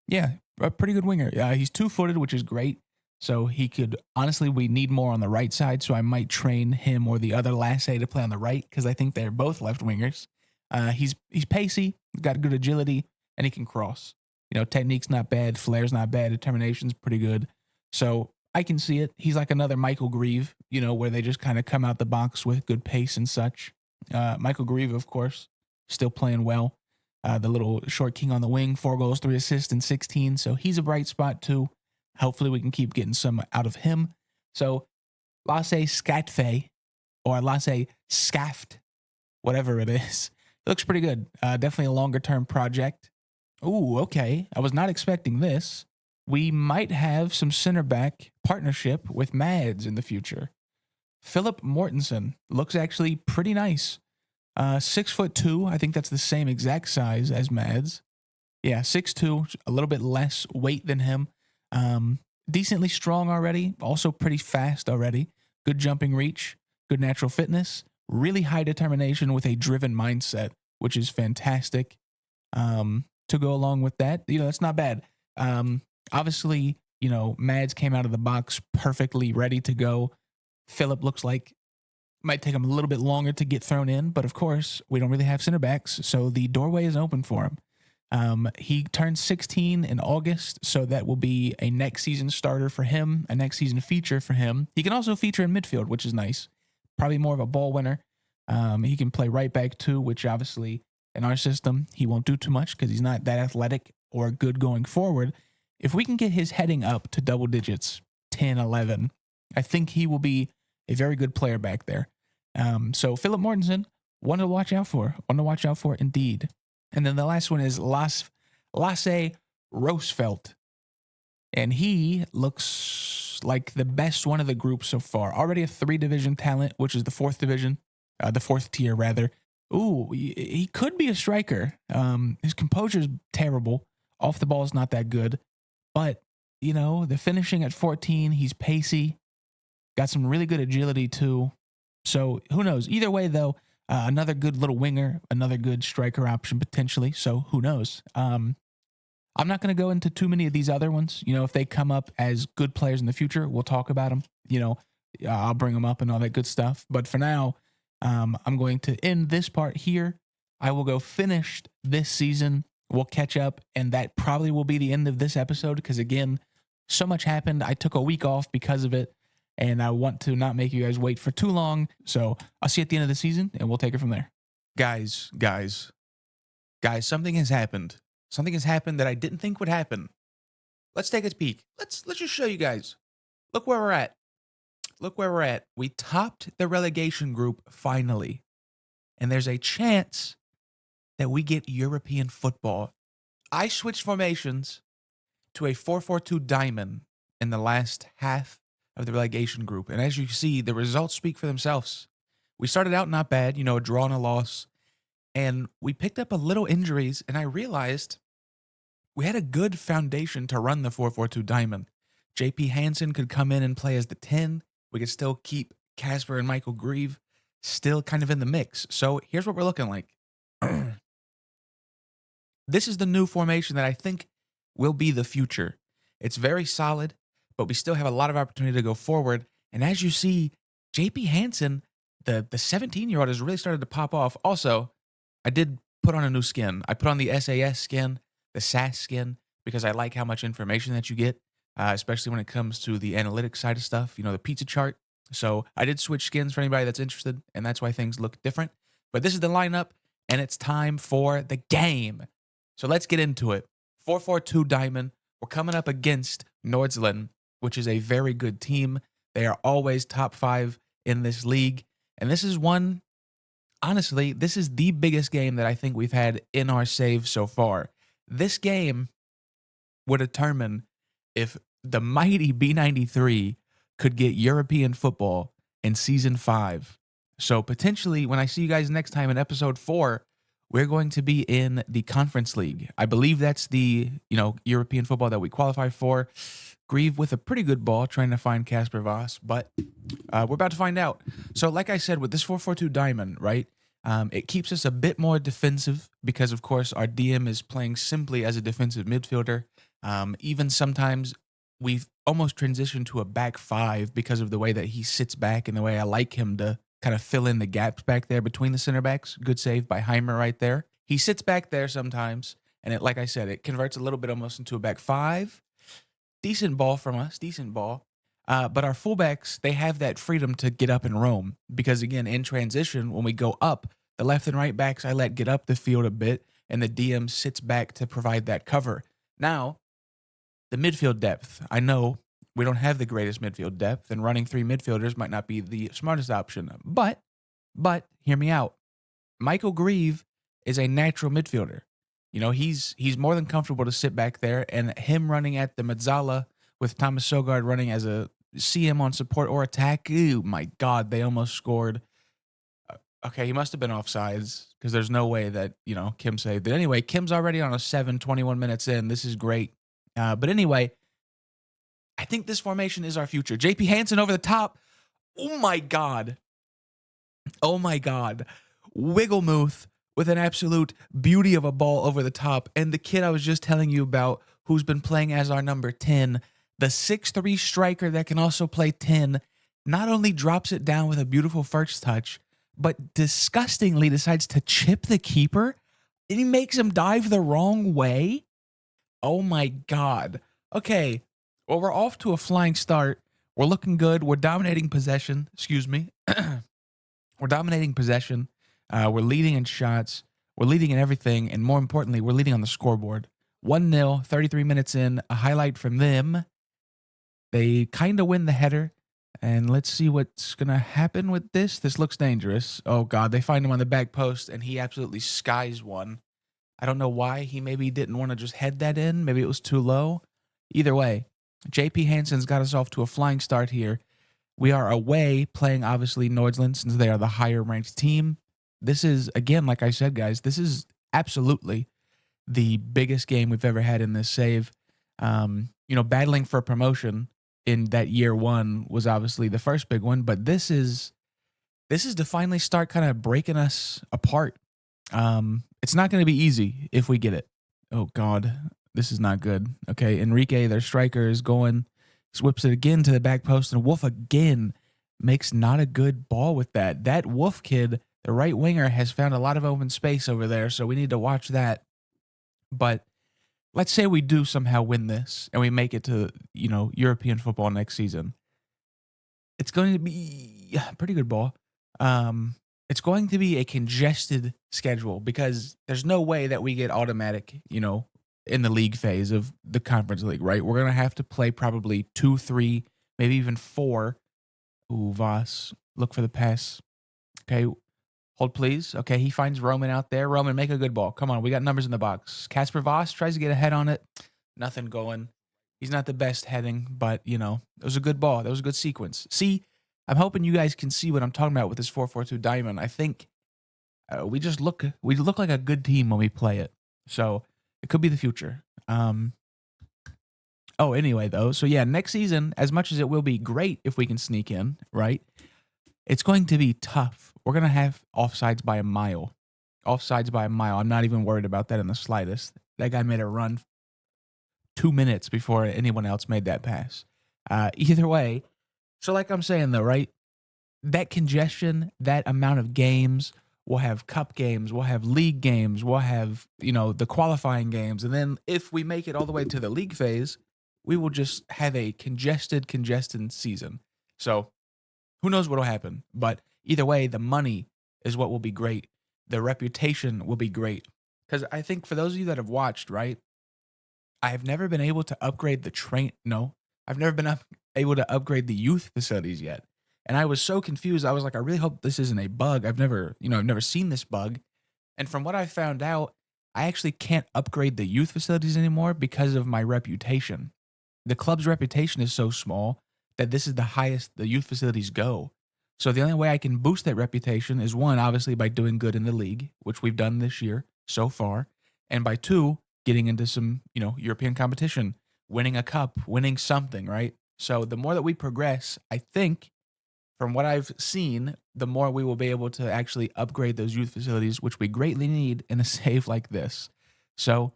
Yeah, a pretty good winger. He's 2-footed, which is great. So he could, honestly, we need more on the right side, so I might train him or the other Lasse to play on the right because I think they're both left wingers. He's pacey, got good agility, and he can cross. Technique's not bad, flair's not bad, determination's pretty good. So I can see it. He's like another Michael Grieve, where they just kind of come out the box with good pace and such. Michael Grieve, of course, still playing well. The little short king on the wing, 4 goals, 3 assists, and 16. So he's a bright spot too. Hopefully we can keep getting some out of him. So Lasse Skatfe or Lasse Skaft, whatever it is, it looks pretty good. Definitely a longer term project. Ooh, okay. I was not expecting this. We might have some center back partnership with Mads in the future. Philip Mortensen looks actually pretty nice. 6'2". I think that's the same exact size as Mads. Yeah, 6'2", a little bit less weight than him. Decently strong already, also pretty fast already. Good jumping reach, good natural fitness, really high determination with a driven mindset, which is fantastic. To go along with that, that's not bad. Obviously, Mads came out of the box perfectly ready to go. Philip looks like might take him a little bit longer to get thrown in, but of course, we don't really have center backs, so the doorway is open for him. He turns 16 in August, so that will be a next season starter for him, a next season feature for him. He can also feature in midfield, which is nice. Probably more of a ball winner. He can play right back too, which obviously in our system, he won't do too much because he's not that athletic or good going forward. If we can get his heading up to double digits, 10, 11, I think he will be a very good player back there. So Philip Mortensen, one to watch out for. One to watch out for indeed. And then the last one is Lasse Rosfeldt. And he looks like the best one of the group so far. Already a 3-division talent, which is the 4th division, the 4th tier rather. Ooh, he could be a striker. His composure's terrible. Off the ball is not that good. But, the finishing at 14, he's pacey. Got some really good agility too. So who knows? Either way, though, another good little winger, another good striker option potentially. So who knows? I'm not going to go into too many of these other ones. If they come up as good players in the future, we'll talk about them. I'll bring them up and all that good stuff. But for now, I'm going to end this part here. I will go finished this season. We'll catch up, and that probably will be the end of this episode because, again, so much happened. I took a week off because of it. And I want to not make you guys wait for too long. So I'll see you at the end of the season, and we'll take it from there. Guys, guys, guys, something has happened. Something has happened that I didn't think would happen. Let's take a peek. Let's just show you guys. Look where we're at. Look where we're at. We topped the relegation group finally. And there's a chance that we get European football. I switched formations to a 4-4-2 diamond in the last half of the relegation group. And as you see, the results speak for themselves. We started out not bad, a draw and a loss. And we picked up a little injuries, and I realized we had a good foundation to run the 4-4-2 diamond. JP Hansen could come in and play as the 10. We could still keep Casper and Michael Grieve still kind of in the mix. So here's what we're looking like. This is the new formation that I think will be the future. It's very solid, but we still have a lot of opportunity to go forward. And as you see, JP Hansen, the 17-year-old, has really started to pop off. Also, I did put on a new skin. I put on the SAS skin, the SAS skin, because I like how much information that you get, especially when it comes to the analytics side of stuff, the pizza chart. So I did switch skins for anybody that's interested, and that's why things look different. But this is the lineup, and it's time for the game. So let's get into it. 4-4-2 diamond. We're coming up against Nordsjælland, which is a very good team. They are always top 5 in this league. And this is one, honestly, this is the biggest game that I think we've had in our save so far. This game would determine if the mighty B93 could get European football in Season 5. So potentially, when I see you guys next time in Episode 4, we're going to be in the Conference League. I believe that's the, European football that we qualify for. Grieve with a pretty good ball trying to find Casper Voss, but we're about to find out. So like I said, with this 4-4-2 diamond, right, it keeps us a bit more defensive because, of course, our DM is playing simply as a defensive midfielder. Even sometimes we've almost transitioned to a back 5 because of the way that he sits back and the way I like him to kind of fill in the gaps back there between the center backs. Good save by Heimer right there. He sits back there sometimes, and like I said, it converts a little bit almost into a back 5. Decent ball from us, decent ball. But our fullbacks, they have that freedom to get up and roam because, again, in transition, when we go up, the left and right backs I let get up the field a bit, and the DM sits back to provide that cover. Now, the midfield depth. I know we don't have the greatest midfield depth, and running 3 midfielders might not be the smartest option. But, hear me out. Michael Grieve is a natural midfielder. He's more than comfortable to sit back there, and him running at the Mezzala with Thomas Sogard running as a CM on support or attack. Ooh, my God, they almost scored. Okay, he must have been offsides because there's no way that, Kim saved it. Anyway, Kim's already on a 21 minutes in. This is great. But anyway, I think this formation is our future. JP Hansen over the top. Oh, my God. Oh, my God. Wigglemuth with an absolute beauty of a ball over the top. And the kid I was just telling you about who's been playing as our number 10, the 6'3" striker that can also play 10, not only drops it down with a beautiful first touch, but disgustingly decides to chip the keeper, and he makes him dive the wrong way. Oh, my God. Okay, well, we're off to a flying start. We're looking good. We're dominating possession. Excuse me. We're dominating possession. We're leading in shots. We're leading in everything. And more importantly, we're leading on the scoreboard. 1-0, 33 minutes in. A highlight from them. They kind of win the header. And let's see what's going to happen with this. This looks dangerous. Oh, God. They find him on the back post, and he absolutely skies one. I don't know why. He maybe didn't want to just head that in. Maybe it was too low. Either way, JP Hansen's got us off to a flying start here. We are away playing, obviously, Nordsjælland since they are the higher-ranked team. This is, again, like I said, guys, this is absolutely the biggest game we've ever had in this save. Battling for promotion in that year 1 was obviously the first big one, but this is to finally start kind of breaking us apart. It's not going to be easy if we get it. Oh, God, this is not good. Okay, Enrique, their striker, is going, whips it again to the back post, and Wolf again makes not a good ball with that. That Wolf kid, the right winger, has found a lot of open space over there, so we need to watch that. But let's say we do somehow win this and we make it to, European football next season. It's going to be a pretty good ball. It's going to be a congested schedule because there's no way that we get automatic, in the league phase of the conference league, right? We're going to have to play probably 2, 3, maybe even 4. Ooh, Voss, look for the pass. Okay, hold please. Okay, he finds Roman out there. Roman, make a good ball. Come on, we got numbers in the box. Casper Voss tries to get a head on it. Nothing going. He's not the best heading, but, it was a good ball. That was a good sequence. See, I'm hoping you guys can see what I'm talking about with this 4-4-2 diamond. I think we look like a good team when we play it. So it could be the future. Oh, anyway, though. So, yeah, next season, as much as it will be great if we can sneak in, right? It's going to be tough. We're going to have offsides by a mile. Offsides by a mile. I'm not even worried about that in the slightest. That guy made a run 2 minutes before anyone else made that pass. Either way, so like I'm saying, though, right? That congestion, that amount of games, we'll have cup games, we'll have league games, we'll have, the qualifying games. And then if we make it all the way to the league phase, we will just have a congested season. So who knows what will happen? But either way, the money is what will be great. The reputation will be great. Because I think for those of you that have watched, right, I have never been able to upgrade the train. No, I've never been able to upgrade the youth facilities yet. And I was so confused. I was like, I really hope this isn't a bug. I've never seen this bug. And from what I found out, I actually can't upgrade the youth facilities anymore because of my reputation. The club's reputation is so small that this is the highest the youth facilities go. So the only way I can boost that reputation is one, obviously by doing good in the league, which we've done this year so far, and by two, getting into some, European competition, winning a cup, winning something, right? So the more that we progress, I think from what I've seen, the more we will be able to actually upgrade those youth facilities, which we greatly need in a save like this. So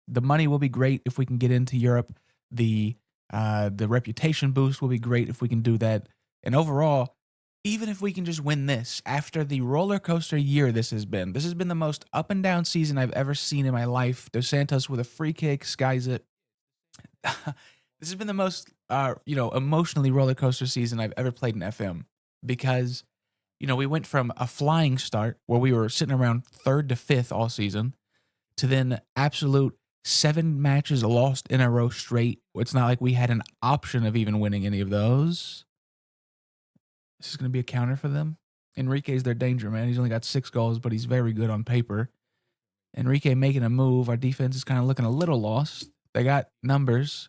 the money will be great if we can get into Europe. The reputation boost will be great if we can do that. And overall, even if we can just win this after the roller coaster year this has been the most up and down season I've ever seen in my life. Dos Santos with a free kick skies it. This has been the most, emotionally roller coaster season I've ever played in FM because, we went from a flying start where we were sitting around 3rd to 5th all season to then absolute 7 matches lost in a row straight. It's not like we had an option of even winning any of those. This is going to be a counter for them. Enrique's their danger, man. He's only got 6 goals, but he's very good on paper. Enrique making a move. Our defense is kind of looking a little lost. They got numbers.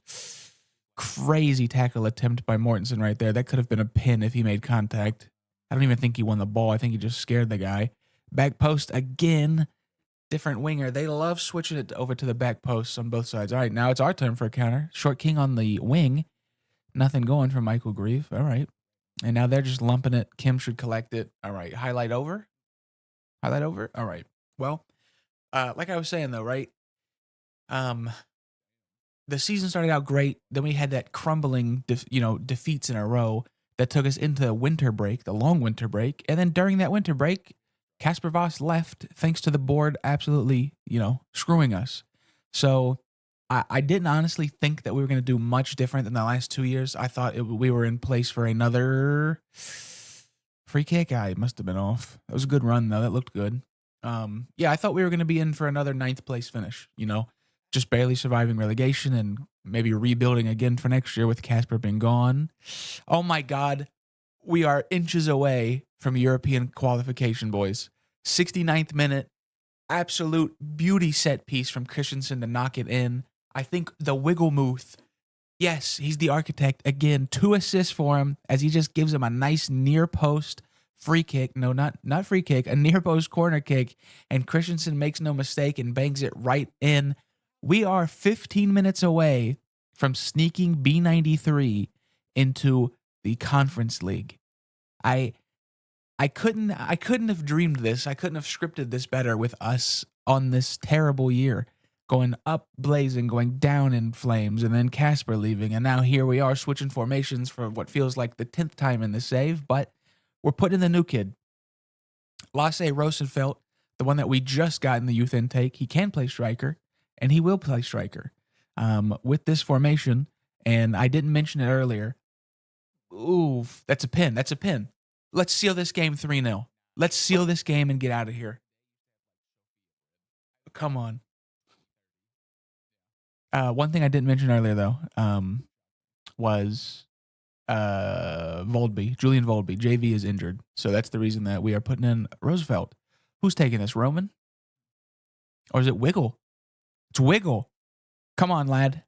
Crazy tackle attempt by Mortensen right there. That could have been a pin if he made contact. I don't even think he won the ball. I think he just scared the guy. Back post again. Different winger. They love switching it over to the back posts on both sides. All right, now it's our turn for a counter. Short King on the wing. Nothing going for Michael Grieve. All right. And now they're just lumping it. Kim should collect it. All right. Highlight over. Highlight over. All right. Well, like I was saying though, right? The season started out great. Then we had that crumbling, defeats in a row that took us into winter break, the long winter break. And then during that winter break, Casper Voss left thanks to the board absolutely, screwing us. So I didn't honestly think that we were going to do much different than the last 2 years. I thought we were in place for another free kick. I must have been off. That was a good run, though. That looked good. I thought we were going to be in for another 9th place finish, just barely surviving relegation and maybe rebuilding again for next year with Casper being gone. Oh my God. We are inches away from European qualification, boys. 69th minute. Absolute beauty set piece from Christensen to knock it in. I think the Wigglemuth. Yes, he's the architect. Again, 2 assists for him as he just gives him a nice near post free kick. No, not free kick. A near post corner kick. And Christensen makes no mistake and bangs it right in. We are 15 minutes away from sneaking B93 into the Conference League. I couldn't have dreamed this. I couldn't have scripted this better with us on this terrible year. Going up blazing, going down in flames, and then Casper leaving. And now here we are switching formations for what feels like the 10th time in the save, but we're putting in the new kid. Lasse Rosenfeld, the one that we just got in the youth intake, he can play striker, and he will play striker with this formation. And I didn't mention it earlier. Ooh, that's a pin. Let's seal this game 3-0. Let's seal this game and get out of here. Come on. One thing I didn't mention earlier though, was Volby, Julian Volby. JV is injured, so that's the reason that we are putting in Roosevelt. Who's taking this, Roman? Or is it Wiggle? It's Wiggle. Come on, lad.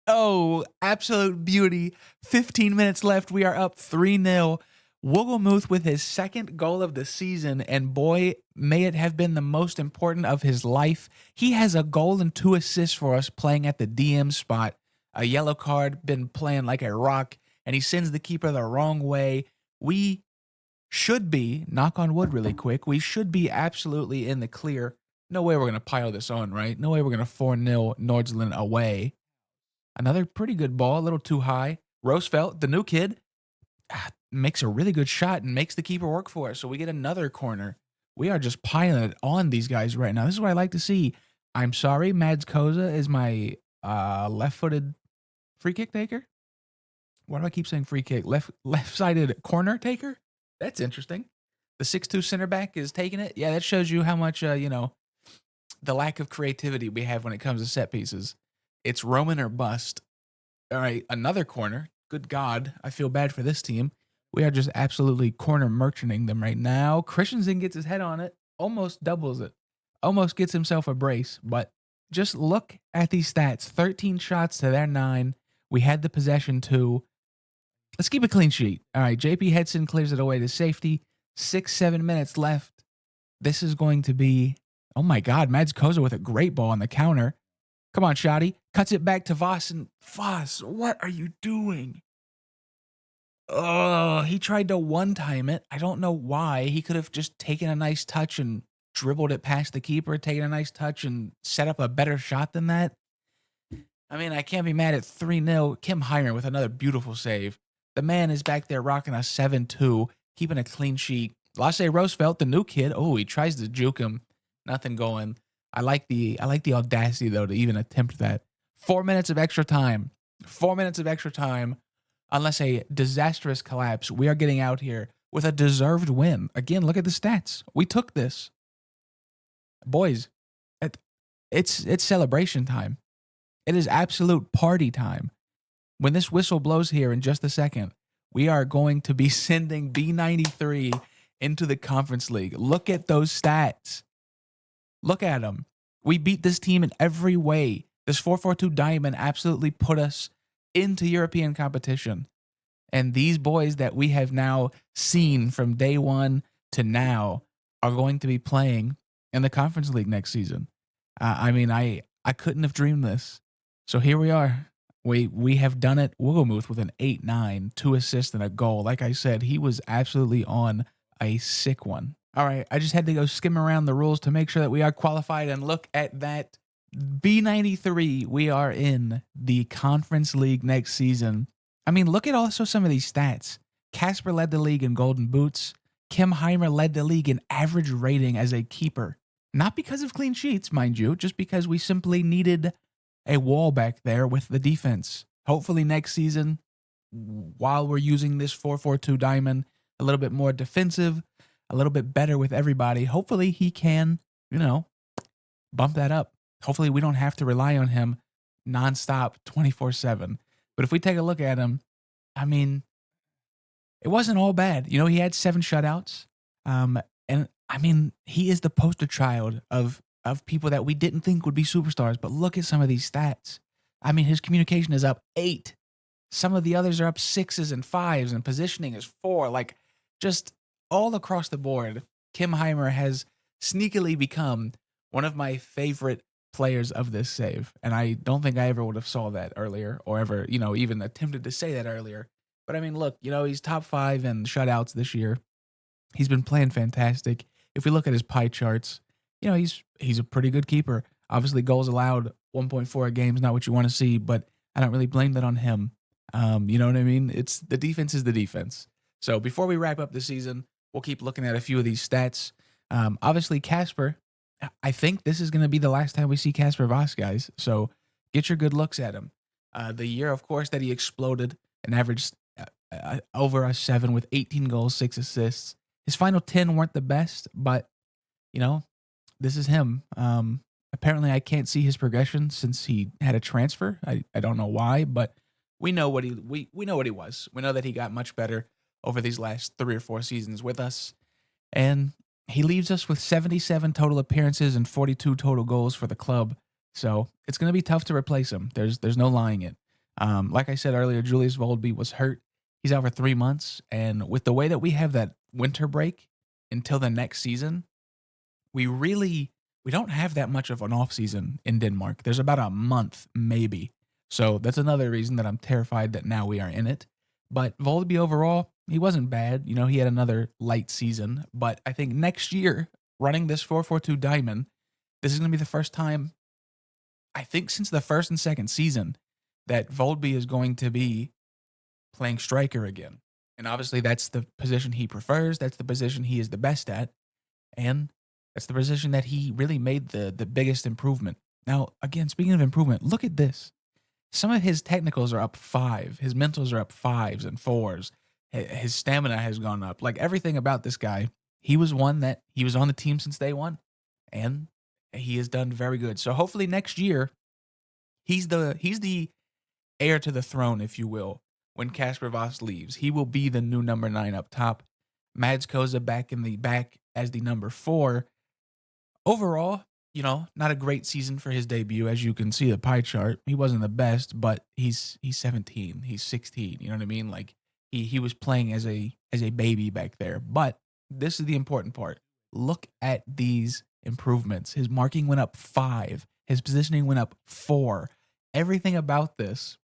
Oh, absolute beauty. 15 minutes left. We are up 3-0. Wooglemuth with his second goal of the season, and boy, may it have been the most important of his life. He has a goal and 2 assists for us playing at the DM spot. A yellow card, been playing like a rock, and he sends the keeper the wrong way. We should be, knock on wood really quick, we should be absolutely in the clear. No way we're going to pile this on, right? No way we're going to 4-0 Nordsjælland away. Another pretty good ball, a little too high. Roosevelt, the new kid, makes a really good shot and makes the keeper work for it. So we get another corner. We are just piling it on these guys right now. This is what I like to see. I'm sorry, Mads Koza is my left-footed free kick taker. Why do I keep saying free kick? Left-sided corner taker? That's interesting. The 6'2" center back is taking it. Yeah, that shows you how much, the lack of creativity we have when it comes to set pieces. It's Roman or bust. All right, another corner. Good God, I feel bad for this team. We are just absolutely corner merchanting them right now. Christensen gets his head on it, almost doubles it, almost gets himself a brace. But just look at these stats. 13 shots to their 9. We had the possession too. Let's keep a clean sheet. All right, JP Hedson clears it away to safety. 6-7 minutes left. This is going to be, oh my God, Mads Koza with a great ball on the counter. Come on, Shotty. Cuts it back to Voss. And Voss, what are you doing? Oh, he tried to one-time it. I don't know why. He could have just taken a nice touch and dribbled it past the keeper, taken a nice touch and set up a better shot than that. I mean, I can't be mad at 3-0. Kim Heimer with another beautiful save. The man is back there rocking a 7-2, keeping a clean sheet. Lasse Roosevelt, the new kid. Oh, he tries to juke him. Nothing going. I like the audacity, though, to even attempt that. 4 minutes of extra time. 4 minutes of extra time. Unless a disastrous collapse, we are getting out here with a deserved win. Again, look at the stats. We took this. Boys, it's celebration time. It is absolute party time. When this whistle blows here in just a second, we are going to be sending B93 into the Conference League. Look at those stats. Look at them. We beat this team in every way. This 4-4-2 diamond absolutely put us into European competition. And these boys that we have now seen from day one to now are going to be playing in the Conference League next season. I couldn't have dreamed this. So here we are. We have done it. Wooglemuth with an 8-9, 2 assists and a goal. Like I said, he was absolutely on a sick one. All right, I just had to go skim around the rules to make sure that we are qualified, and look at that. B93, we are in the Conference League next season. I mean, look at also some of these stats. Casper led the league in golden boots. Kim Heimer led the league in average rating as a keeper. Not because of clean sheets, mind you, just because we simply needed a wall back there with the defense. Hopefully next season, while we're using this 4-4-2 diamond, a little bit more defensive, a little bit better with everybody. Hopefully he can, bump that up. Hopefully we don't have to rely on him nonstop 24/7. But if we take a look at him, I mean, it wasn't all bad. He had 7 shutouts. And I mean, he is the poster child of people that we didn't think would be superstars. But look at some of these stats. I mean, his communication is up 8. Some of the others are up 6s and 5s, and positioning is 4. Like, just all across the board, Kim Heimer has sneakily become one of my favorite players of this save. And I don't think I ever would have saw that earlier, or ever, even attempted to say that earlier. But I mean, look, he's top 5 in shutouts this year. He's been playing fantastic. If we look at his pie charts, he's a pretty good keeper. Obviously, goals allowed 1.4 a game is not what you want to see, but I don't really blame that on him. You know what I mean? It's the defense is the defense. So before we wrap up the season, we'll keep looking at a few of these stats. Obviously, Casper, I think this is going to be the last time we see Casper Voss, guys. So get your good looks at him. The year, of course, that he exploded and averaged over a 7 with 18 goals, 6 assists. His final 10 weren't the best, but you know, this is him. Apparently, I can't see his progression since he had a transfer. I don't know why, but we know what we know what he was. We know that he got much better over these last 3 or 4 seasons with us, and he leaves us with 77 total appearances and 42 total goals for the club. So it's going to be tough to replace him. There's no lying it. Like I said earlier, Julius Volby was hurt. He's out for 3 months, and with the way that we have that winter break until the next season, we don't have that much of an off season in Denmark. There's about a month maybe. So that's another reason that I'm terrified that now we are in it. But Volby overall, he wasn't bad. He had another light season, but I think next year running this 4-4-2 diamond, this is going to be the first time I think since the first and second season that Volby is going to be playing striker again. And obviously that's the position he prefers, that's the position he is the best at. And that's the position that he really made the biggest improvement. Now, again, speaking of improvement, look at this. Some of his technicals are up 5. His mentals are up 5s and 4s. His stamina has gone up. Like everything about this guy, he was one that he was on the team since day one, and he has done very good. So hopefully next year, he's the heir to the throne, if you will. When Casper Voss leaves, he will be the new number 9 up top. Mads Koza back in the back as the number 4. Overall, not a great season for his debut. As you can see the pie chart, he wasn't the best, but he's 17, he's 16. You know what I mean? Like he was playing as a baby back there. But this is the important part. Look at these improvements. His marking went up 5. His positioning went up 4. Everything about this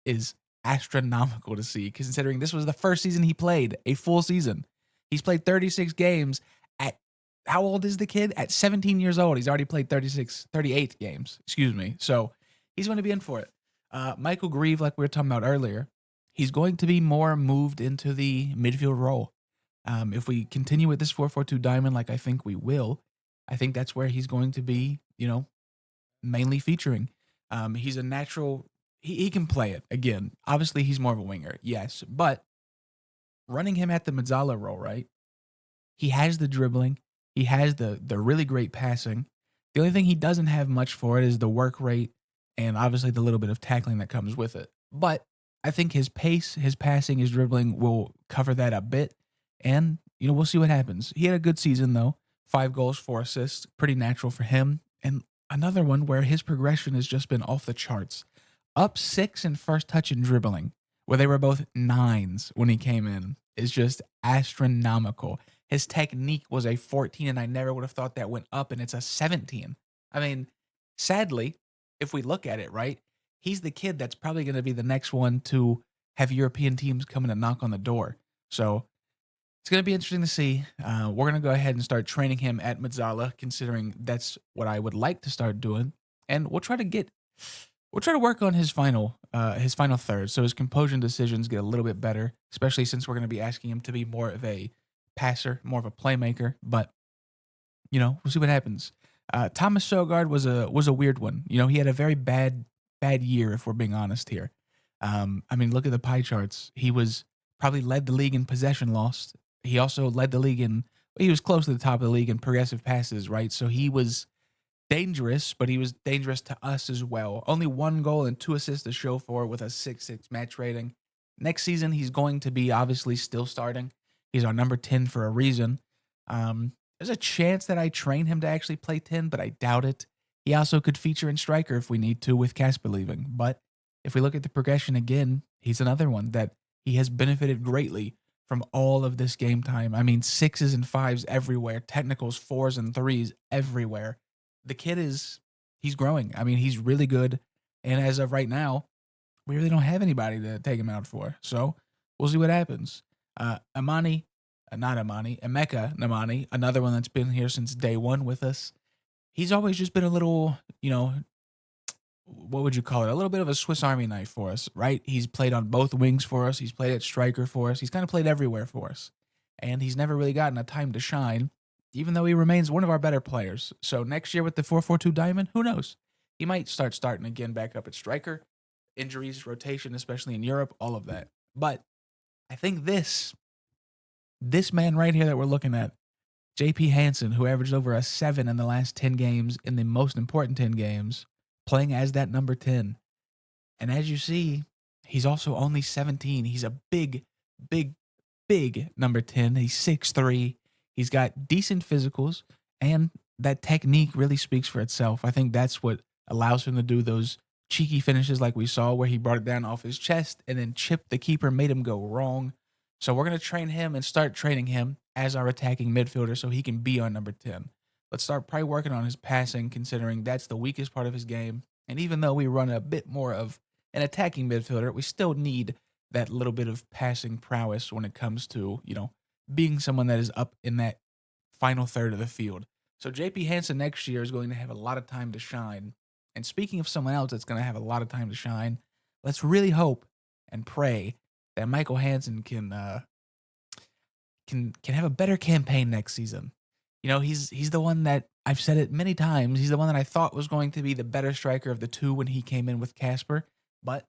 is astronomical to see, considering this was the first season he played, a full season. He's played 36 games at how old is the kid? At 17 years old. He's already played 38 games. Excuse me. So he's going to be in for it. Michael Grieve, like we were talking about earlier, he's going to be more moved into the midfield role. If we continue with this 4-4-2 diamond, like I think we will, I think that's where he's going to be, mainly featuring. He's a natural. He can play it. Again, obviously he's more of a winger, yes. But running him at the Mazzala role, right? He has the dribbling. He has the really great passing. The only thing he doesn't have much for it is the work rate and obviously the little bit of tackling that comes with it. But I think his pace, his passing, his dribbling will cover that a bit. And, we'll see what happens. He had a good season, though. 5 goals, 4 assists. Pretty natural for him. And another one where his progression has just been off the charts. Up 6 in first touch and dribbling, where they were both 9s when he came in, is just astronomical. His technique was a 14, and I never would have thought that went up, and it's a 17. I mean, sadly, if we look at it, right, he's the kid that's probably going to be the next one to have European teams coming to knock on the door. So it's going to be interesting to see. We're going to go ahead and start training him at Mazzala, considering that's what I would like to start doing. And we'll try to work on his final third, so his composure and decisions get a little bit better, especially since we're going to be asking him to be more of a passer, more of a playmaker. But we'll see what happens. Thomas Sogard was a weird one. He had a very bad year, if we're being honest here. I mean, look at the pie charts. He was probably led the league in possession lost. He also led the league he was close to the top of the league in progressive passes, right? So he was dangerous, but he was dangerous to us as well. Only 1 goal and 2 assists to show for it with a 6.6 match rating. Next season, he's going to be obviously still starting. He's our number 10 for a reason. There's a chance that I train him to actually play 10, but I doubt it. He also could feature in striker if we need to with Casper leaving. But if we look at the progression again, he's another one that he has benefited greatly from all of this game time. I mean, 6s and 5s everywhere, technicals, 4s and 3s everywhere. The kid he's growing. I mean, he's really good. And as of right now, we really don't have anybody to take him out for. So we'll see what happens. Emeka Namani, another one that's been here since day one with us. He's always just been a little, what would you call it? A little bit of a Swiss Army knife for us, right? He's played on both wings for us. He's played at striker for us. He's kind of played everywhere for us. And he's never really gotten a time to shine, even though he remains one of our better players. So next year with the 4-4-2 diamond, who knows? He might start starting again back up at striker. Injuries, rotation, especially in Europe, all of that. But I think this This man right here that we're looking at, JP Hansen, who averaged over a 7 in the last 10 games in the most important 10 games, playing as that number 10. And as you see, he's also only 17. He's a big, big, big number 10. He's 6'3". He's got decent physicals, and that technique really speaks for itself. I think that's what allows him to do those cheeky finishes like we saw where he brought it down off his chest and then chipped the keeper, made him go wrong. So we're going to train him and start training him as our attacking midfielder so he can be our number 10. Let's start probably working on his passing, considering that's the weakest part of his game. And even though we run a bit more of an attacking midfielder, we still need that little bit of passing prowess when it comes to, being someone that is up in that final third of the field. So JP Hansen next year is going to have a lot of time to shine. And speaking of someone else that's going to have a lot of time to shine, let's really hope and pray that Michael Hansen can have a better campaign next season. He's the one that I've said it many times. He's the one that I thought was going to be the better striker of the two when he came in with Casper, but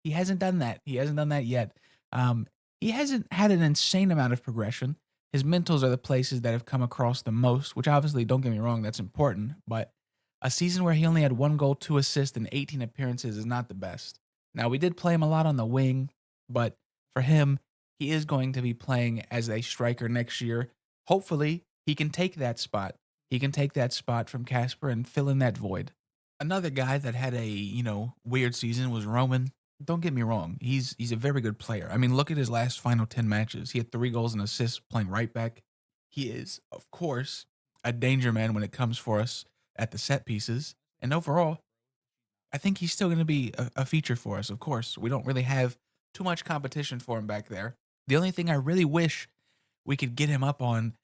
he hasn't done that. He hasn't done that yet. He hasn't had an insane amount of progression. His mentals are the places that have come across the most, which obviously, don't get me wrong, that's important. But a season where he only had 1 goal, 2 assists, and 18 appearances is not the best. Now, we did play him a lot on the wing, but for him, he is going to be playing as a striker next year. Hopefully, he can take that spot. He can take that spot from Casper and fill in that void. Another guy that had a, weird season was Roman. Don't get me wrong. He's a very good player. I mean, look at his last final 10 matches. He had 3 goals and assists playing right back. He is, of course, a danger man when it comes for us at the set pieces. And overall, I think he's still going to be a feature for us, of course. We don't really have too much competition for him back there. The only thing I really wish we could get him up on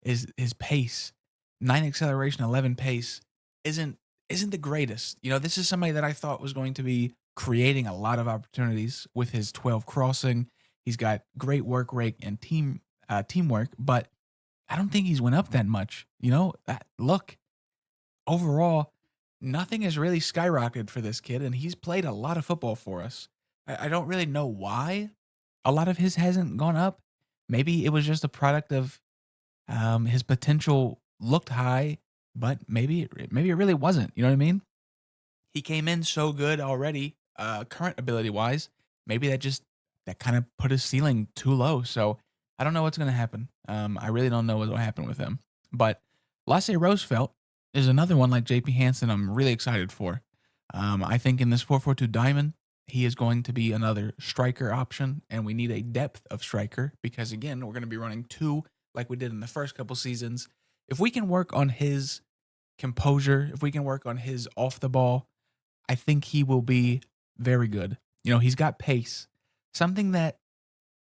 is his pace. 9 acceleration, 11 pace isn't the greatest. This is somebody that I thought was going to be creating a lot of opportunities with his 12 crossing. He's got great work rate and teamwork, but I don't think he's went up that much. Look, overall, nothing has really skyrocketed for this kid, and he's played a lot of football for us. I don't really know why a lot of his hasn't gone up. Maybe it was just a product of his potential looked high, but maybe it really wasn't. You know what I mean? He came in so good already, current ability wise. Maybe that kind of put his ceiling too low. So I don't know what's going to happen. I really don't know what will happen with him. But Lasse Roosevelt is another one like JP Hansen I'm really excited for. I think in this 4-4-2 diamond, he is going to be another striker option, and we need a depth of striker because, again, we're going to be running 2 like we did in the first couple seasons. If we can work on his composure, if we can work on his off the ball, I think he will be very good. He's got pace, something that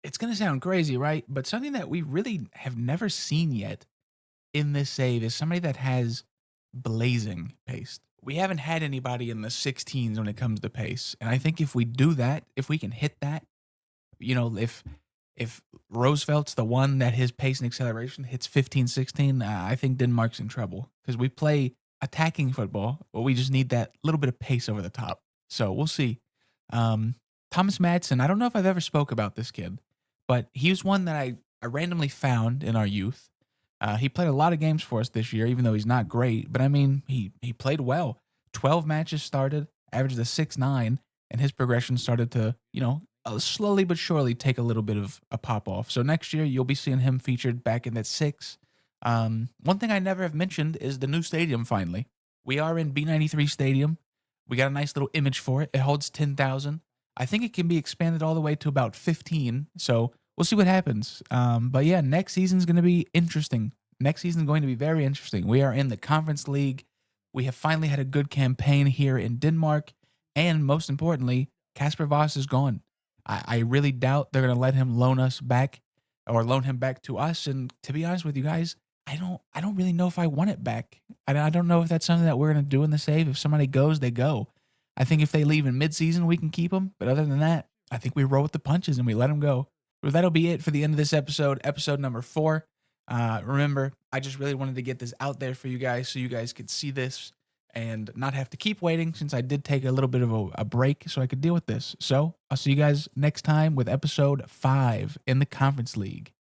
it's going to sound crazy, right? But something that we really have never seen yet in this save is somebody that has blazing pace. We haven't had anybody in the 16s when it comes to pace. And I think if we do that, if we can hit that, if Roosevelt's the one that his pace and acceleration hits 15, 16, I think Denmark's in trouble because we play attacking football, but we just need that little bit of pace over the top. So we'll see. Thomas Madsen, I don't know if I've ever spoke about this kid, but he was one that I randomly found in our youth. He played a lot of games for us this year, even though he's not great. But I mean, he played well. 12 matches started, averaged a 6.9, and his progression started to, slowly but surely take a little bit of a pop off. So next year, you'll be seeing him featured back in that 6. One thing I never have mentioned is the new stadium finally. We are in B93 Stadium. We got a nice little image for it. It holds 10,000. I think it can be expanded all the way to about 15. So we'll see what happens. But yeah, next season's going to be interesting. Next season's going to be very interesting. We are in the Conference League. We have finally had a good campaign here in Denmark. And most importantly, Casper Voss is gone. I really doubt they're going to let him loan us back or loan him back to us. And to be honest with you guys, I don't really know if I want it back. I don't know if that's something that we're going to do in the save. If somebody goes, they go. I think if they leave in midseason, we can keep them. But other than that, I think we roll with the punches and we let them go. But that'll be it for the end of this episode number 4. Remember, I just really wanted to get this out there for you guys so you guys could see this and not have to keep waiting since I did take a little bit of a break so I could deal with this. So I'll see you guys next time with episode 5 in the Conference League.